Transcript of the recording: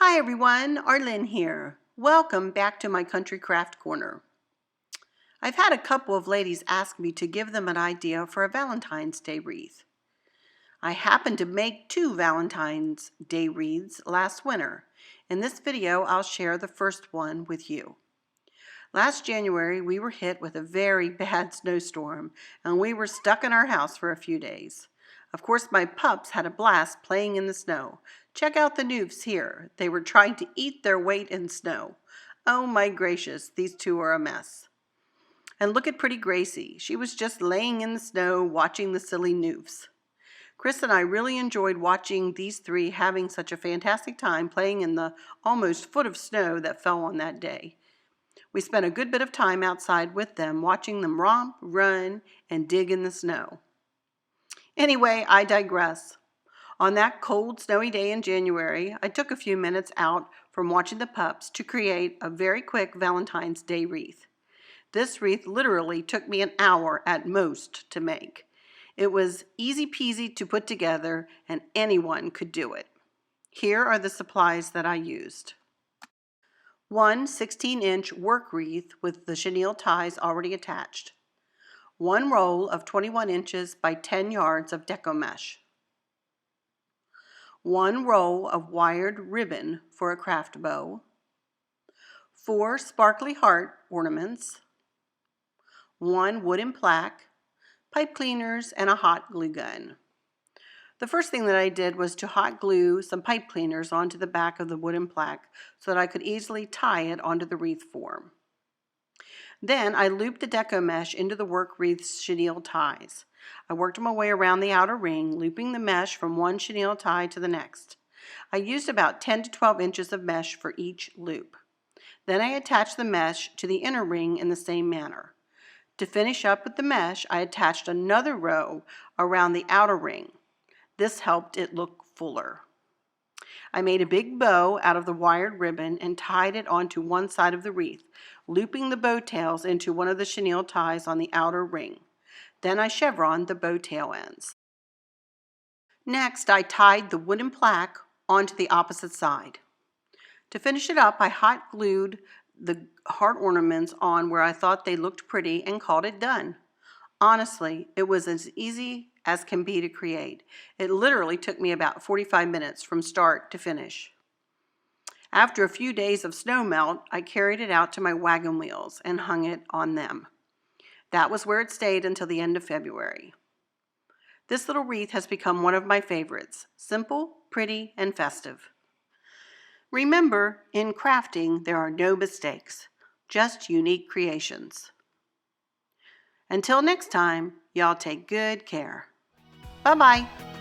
Hi everyone, Arlene here. Welcome back to my Country Craft Corner. I've had a couple of ladies ask me to give them an idea for a Valentine's Day wreath. I happened to make 2 Valentine's Day wreaths last winter. In this video, I'll share the first one with you. Last January, we were hit with a very bad snowstorm, and we were stuck in our house for a few days. Of course, my pups had a blast playing in the snow. Check out the noofs here. They were trying to eat their weight in snow. Oh my gracious, these 2 are a mess. And look at pretty Gracie. She was just laying in the snow watching the silly noofs. Chris and I really enjoyed watching these 3 having such a fantastic time playing in the almost foot of snow that fell on that day. We spent a good bit of time outside with them, watching them romp, run, and dig in the snow. Anyway, I digress. On that cold, snowy day in January, I took a few minutes out from watching the pups to create a very quick Valentine's Day wreath. This wreath literally took me an hour at most to make. It was easy peasy to put together, and anyone could do it. Here are the supplies that I used. 1 16-inch work wreath with the chenille ties already attached. 1 roll of 21 inches by 10 yards of Deco mesh. 1 roll of wired ribbon for a craft bow. 4 sparkly heart ornaments. 1 wooden plaque, pipe cleaners, and a hot glue gun. The first thing that I did was to hot glue some pipe cleaners onto the back of the wooden plaque so that I could easily tie it onto the wreath form. Then I looped the Deco mesh into the work wreath's chenille ties. I worked my way around the outer ring, looping the mesh from one chenille tie to the next. I used about 10 to 12 inches of mesh for each loop. Then I attached the mesh to the inner ring in the same manner. To finish up with the mesh, I attached another row around the outer ring. This helped it look fuller. I made a big bow out of the wired ribbon and tied it onto one side of the wreath, looping the bow tails into one of the chenille ties on the outer ring. Then I chevroned the bow tail ends. Next, I tied the wooden plaque onto the opposite side. To finish it up, I hot glued the heart ornaments on where I thought they looked pretty and called it done. Honestly, it was as easy as can be to create. It literally took me about 45 minutes from start to finish. After a few days of snow melt, I carried it out to my wagon wheels and hung it on them. That was where it stayed until the end of February. This little wreath has become one of my favorites. Simple, pretty, and festive. Remember, in crafting, there are no mistakes, just unique creations. Until next time, y'all take good care. Bye-bye.